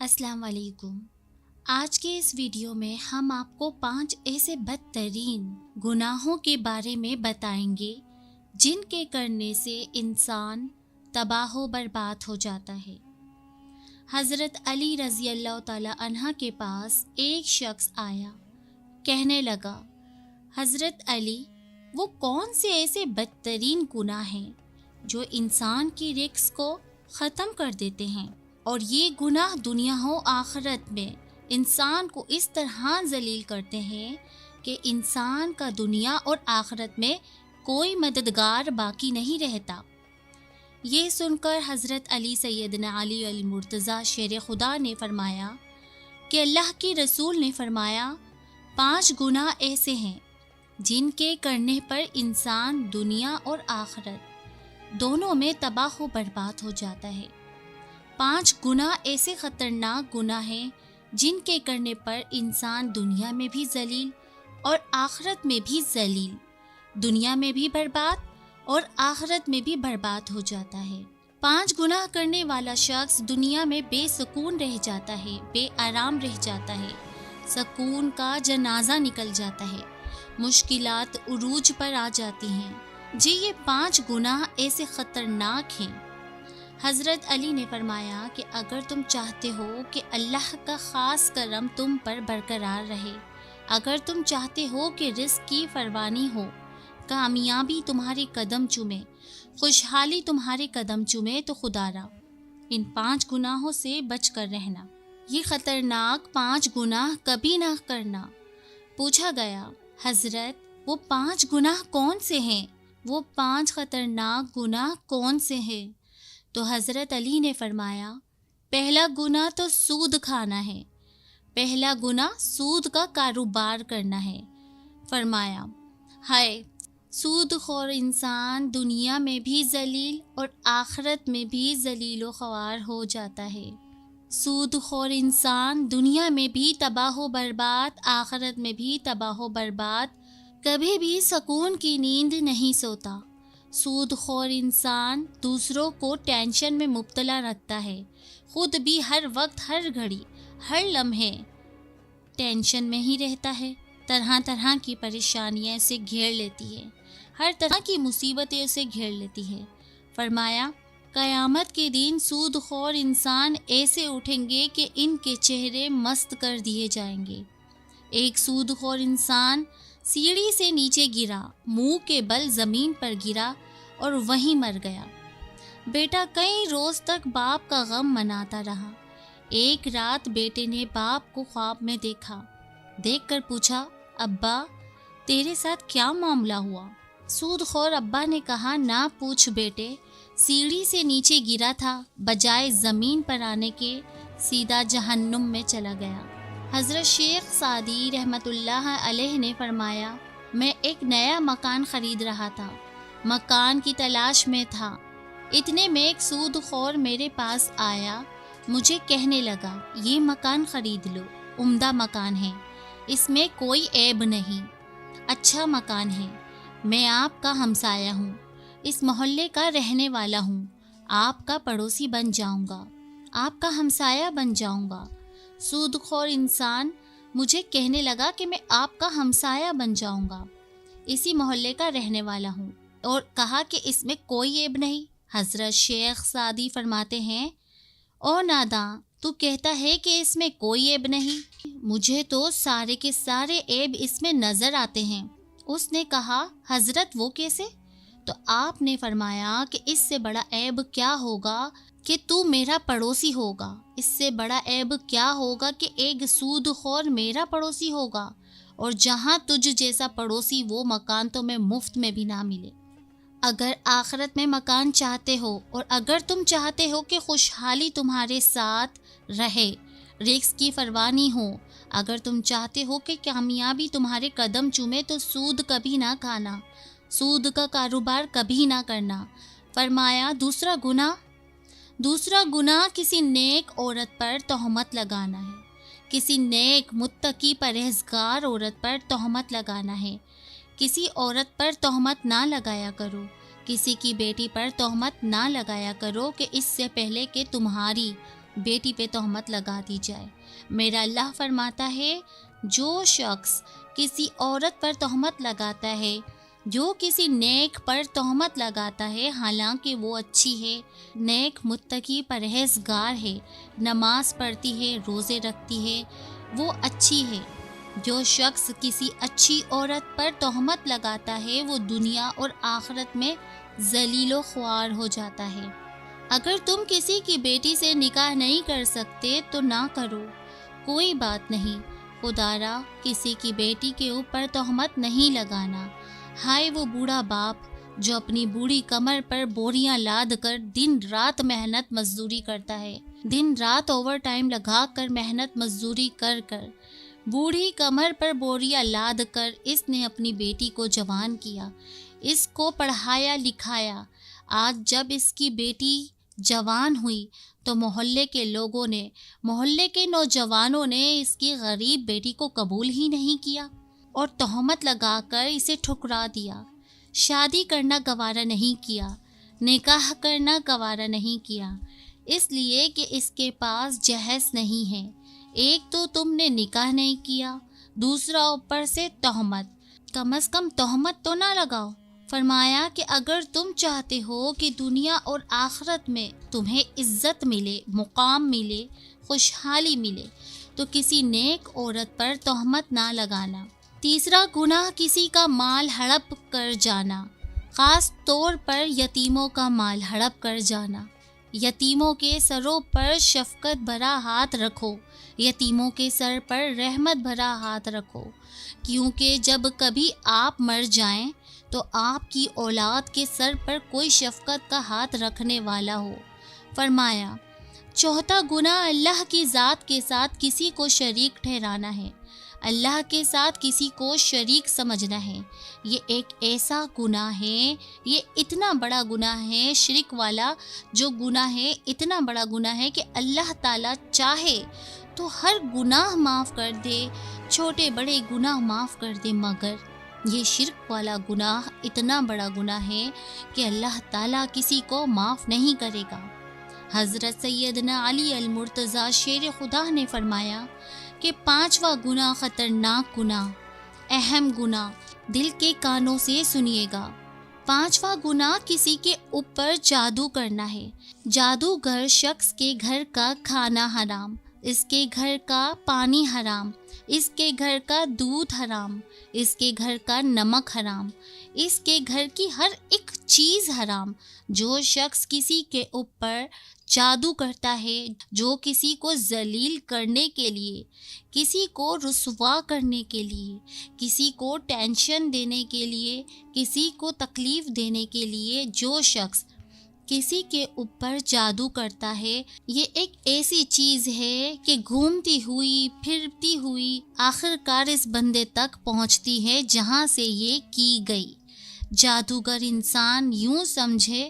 अस्सलाम वालेकुम। आज के इस वीडियो में हम आपको 5 ऐसे बदतरीन गुनाहों के बारे में बताएंगे जिनके करने से इंसान तबाह व बर्बाद हो जाता है। हज़रत अली रज़ी अल्लाह ताला अन्हा के पास एक शख्स आया, कहने लगा, हज़रत अली, वो कौन से ऐसे बदतरीन गुनाह हैं जो इंसान की रिस्क को ख़त्म कर देते हैं, और ये गुनाह दुनिया हो आखिरत में इंसान को इस तरह जलील करते हैं कि इंसान का दुनिया और आखिरत में कोई मददगार बाकी नहीं रहता। ये सुनकर हज़रत अली सैयदना अली अल मुर्तज़ा शेर खुदा ने फरमाया कि अल्लाह के रसूल ने फरमाया, 5 गुनाह ऐसे हैं जिनके करने पर इंसान दुनिया और आखिरत दोनों में तबाह व बर्बाद हो जाता है। 5 गुनाह ऐसे ख़तरनाक गुनाह हैं जिनके करने पर इंसान दुनिया में भी जलील और आखिरत में भी जलील, दुनिया में भी बर्बाद और आखिरत में भी बर्बाद हो जाता है। 5 गुनाह करने वाला शख्स दुनिया में बेसुकून रह जाता है, बेआराम रह जाता है, सुकून का जनाजा निकल जाता है, मुश्किलात उरूज पर आ जाती हैं। जी, ये 5 गुनाह ऐसे ख़तरनाक हैं। हज़रत अली ने फरमाया कि अगर तुम चाहते हो कि अल्लाह का ख़ास करम तुम पर बरकरार रहे, अगर तुम चाहते हो कि रिज़्क़ की फरवानी हो, कामयाबी तुम्हारे कदम चूमे, खुशहाली तुम्हारे कदम चूमे, तो खुदारा इन 5 गुनाहों से बच कर रहना। ये ख़तरनाक 5 गुनाह कभी ना करना। पूछा गया, हज़रत, वो 5 गुनाह कौन से हैं? वो 5 ख़तरनाक गुनाह कौन से हैं? तो हज़रत अली ने फरमाया, पहला गुनाह तो सूद खाना है, पहला गुनाह सूद का कारोबार करना है। फरमाया, हाय, सूदखोर इंसान दुनिया में भी जलील और आखिरत में भी जलील व ख्वार हो जाता है। सूदखोर इंसान दुनिया में भी तबाह व बर्बाद, आखिरत में भी तबाह व बर्बाद, कभी भी सुकून की नींद नहीं सोता। सूदखोर इंसान दूसरों को टेंशन में मुब्तला रखता है, खुद भी हर वक्त, हर घड़ी, हर लम्हे टेंशन में ही रहता है, तरह तरह की परेशानियां से घेर लेती है, हर तरह की मुसीबतें से घेर लेती है। फरमाया, क़यामत के दिन सूदखोर इंसान ऐसे उठेंगे कि इनके चेहरे मस्त कर दिए जाएंगे। एक सूदखोर इंसान सीढ़ी से नीचे गिरा, मुंह के बल ज़मीन पर गिरा और वहीं मर गया। बेटा कई रोज़ तक बाप का गम मनाता रहा। एक रात बेटे ने बाप को ख्वाब में देखा, देखकर पूछा, अब्बा, तेरे साथ क्या मामला हुआ? सूदखोर अब्बा ने कहा, ना पूछ बेटे, सीढ़ी से नीचे गिरा था, बजाय ज़मीन पर आने के सीधा जहन्नुम में चला गया। हज़रत शेख सादी रहमतुल्लाह अलैह ने फरमाया, मैं एक नया मकान ख़रीद रहा था, मकान की तलाश में था। इतने में एक सूदखोर मेरे पास आया, मुझे कहने लगा, ये मकान ख़रीद लो, उम्दा मकान है, इसमें कोई ऐब नहीं, अच्छा मकान है, मैं आपका हमसाया हूँ, इस मोहल्ले का रहने वाला हूँ, आपका पड़ोसी बन जाऊँगा, आपका हमसाया बन जाऊँगा। सूदखोर इंसान मुझे कहने लगा कि मैं आपका हमसाया बन जाऊंगा, इसी मोहल्ले का रहने वाला हूँ, और कहा कि इसमें कोई ऐब नहीं। हज़रत शेख सादी फरमाते हैं, ओ नादां, तू कहता है कि इसमें कोई ऐब नहीं, मुझे तो सारे के सारे ऐब इसमें नज़र आते हैं। उसने कहा, हज़रत वो कैसे? तो आपने फरमाया कि इससे बड़ा ऐब क्या होगा कि तू मेरा पड़ोसी होगा, इससे बड़ा ऐब क्या होगा कि एक सूदखोर मेरा पड़ोसी होगा, और जहाँ तुझ जैसा पड़ोसी वो मकान तो मैं मुफ्त में भी ना मिले। अगर आखिरत में मकान चाहते हो, और अगर तुम चाहते हो कि खुशहाली तुम्हारे साथ रहे, रिस्क की फरवानी हो, अगर तुम चाहते हो कि कामयाबी तुम्हारे कदम चूमे, तो सूद कभी ना खाना, सूद का कारोबार कभी ना करना। फरमाया, दूसरा गुनाह किसी नेक औरत पर तोहमत लगाना है, किसी नेक मुत्तकी परहेज़गार औरत पर तोहमत लगाना है। किसी औरत पर तोहमत ना लगाया करो, किसी की बेटी पर तोहमत ना लगाया करो कि इससे पहले कि तुम्हारी بیٹی پہ تہمت لگا دی جائے۔ میرا اللہ فرماتا ہے جو شخص کسی عورت پر تہمت لگاتا ہے، جو کسی نیک پر تہمت لگاتا ہے حالانکہ وہ اچھی ہے، نیک متقی پرہیزگار ہے، نماز پڑھتی ہے، روزے رکھتی ہے، وہ اچھی ہے۔ جو شخص کسی اچھی عورت پر تہمت لگاتا ہے وہ دنیا اور آخرت میں ذلیل و خوار ہو جاتا ہے۔ اگر تم کسی کی بیٹی سے نکاح نہیں کر سکتے تو نہ کرو، کوئی بات نہیں، خدارا کسی کی بیٹی کے اوپر تہمت نہیں لگانا۔ ہائے وہ بوڑھا باپ جو اپنی بوڑھی کمر پر بوریاں لاد کر دن رات محنت مزدوری کرتا ہے، دن رات اوور ٹائم لگا کر محنت مزدوری کر بوڑھی کمر پر بوریاں لاد کر اس نے اپنی بیٹی کو جوان کیا، اس کو پڑھایا لکھایا۔ آج جب اس کی بیٹی جوان ہوئی تو محلے کے لوگوں نے، محلے کے نوجوانوں نے اس کی غریب بیٹی کو قبول ہی نہیں کیا اور تہمت لگا کر اسے ٹھکرا دیا۔ شادی کرنا گوارا نہیں کیا، نکاح کرنا گوارا نہیں کیا، اس لیے کہ اس کے پاس جہیز نہیں ہے۔ ایک تو تم نے نکاح نہیں کیا، دوسرا اوپر سے تہمت، کم از کم تہمت تو نہ لگاؤ۔ فرمایا کہ اگر تم چاہتے ہو کہ دنیا اور آخرت میں تمہیں عزت ملے، مقام ملے، خوشحالی ملے تو کسی نیک عورت پر تہمت نہ لگانا۔ تیسرا گناہ کسی کا مال ہڑپ کر جانا، خاص طور پر یتیموں کا مال ہڑپ کر جانا۔ یتیموں کے سروں پر شفقت بھرا ہاتھ رکھو، یتیموں کے سر پر رحمت بھرا ہاتھ رکھو، کیونکہ جب کبھی آپ مر جائیں تو آپ کی اولاد کے سر پر کوئی شفقت کا ہاتھ رکھنے والا ہو۔ فرمایا چوتھا گناہ اللہ کی ذات کے ساتھ کسی کو شریک ٹھہرانا ہے، اللہ کے ساتھ کسی کو شریک سمجھنا ہے۔ یہ ایک ایسا گناہ ہے، یہ اتنا بڑا گناہ ہے، شرک والا جو گناہ ہے اتنا بڑا گناہ ہے کہ اللہ تعالیٰ چاہے تو ہر گناہ معاف کر دے، چھوٹے بڑے گناہ معاف کر دے، مگر یہ شرک والا گناہ اتنا بڑا گناہ ہے کہ اللہ تعالیٰ کسی کو معاف نہیں کرے گا۔ حضرت سیدنا علی المرتضیٰ شیر خدا نے فرمایا کہ پانچواں گناہ خطرناک گناہ، اہم گناہ، دل کے کانوں سے سنیے گا۔ پانچواں گناہ کسی کے اوپر جادو کرنا ہے۔ جادوگر شخص کے گھر کا کھانا حرام، اس کے گھر کا پانی حرام، اس کے گھر کا دودھ حرام، اس کے گھر کا نمک حرام، اس کے گھر کی ہر ایک چیز حرام۔ جو شخص کسی کے اوپر جادو کرتا ہے، جو کسی کو ذلیل کرنے کے لیے، کسی کو رسوا کرنے کے لیے، کسی کو ٹینشن دینے کے لیے، کسی کو تکلیف دینے کے لیے جو شخص کسی کے اوپر جادو کرتا ہے، یہ ایک ایسی چیز ہے کہ گھومتی ہوئی پھرتی ہوئی آخر کار اس بندے تک پہنچتی ہے جہاں سے یہ کی گئی۔ جادوگر انسان یوں سمجھے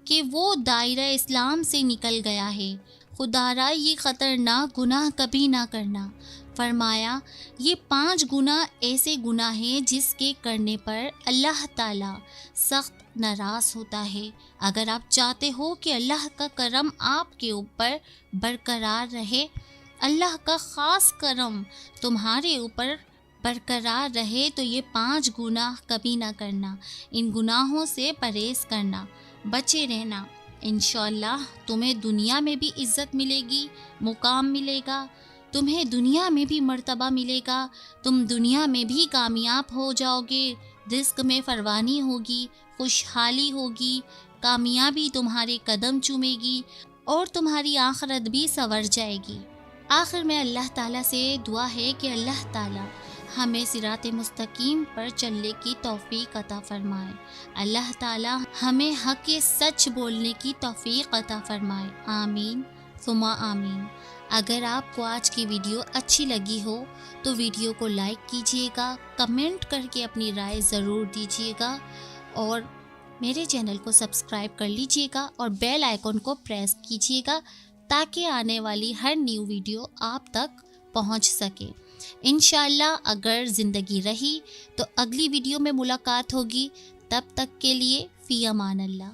کہ وہ دائرہ اسلام سے نکل گیا ہے۔ خدارا یہ خطرناک گناہ کبھی نہ کرنا۔ فرمایا یہ 5 گناہ ایسے گناہ ہیں جس کے کرنے پر اللہ تعالیٰ سخت ناراض ہوتا ہے۔ اگر آپ چاہتے ہو کہ اللہ کا کرم آپ کے اوپر برقرار رہے، اللہ کا خاص کرم تمہارے اوپر برقرار رہے، تو یہ 5 گناہ کبھی نہ کرنا، ان گناہوں سے پرہیز کرنا، بچے رہنا۔ انشاءاللہ تمہیں دنیا میں بھی عزت ملے گی، مقام ملے گا، تمہیں دنیا میں بھی مرتبہ ملے گا، تم دنیا میں بھی کامیاب ہو جاؤ گے، رزق میں فراوانی ہوگی، خوشحالی ہوگی، کامیابی تمہارے قدم چومے گی اور تمہاری آخرت بھی سنور جائے گی۔ آخر میں اللہ تعالیٰ سے دعا ہے کہ اللہ تعالیٰ ہمیں صراط مستقیم پر چلنے کی توفیق عطا فرمائے، اللہ تعالیٰ ہمیں حق سچ بولنے کی توفیق عطا فرمائے، آمین ثم آمین۔ اگر آپ کو آج کی ویڈیو اچھی لگی ہو تو ویڈیو کو لائک کیجیے گا، کمنٹ کر کے اپنی رائے ضرور دیجیے گا اور میرے چینل کو سبسکرائب کر لیجیے گا اور بیل آئیکن کو پریس کیجیے گا تاکہ آنے والی ہر نیو ویڈیو آپ تک پہنچ سکے۔ انشاءاللہ اگر زندگی رہی تو اگلی ویڈیو میں ملاقات ہوگی، تب تک کے لیے فی امان اللہ۔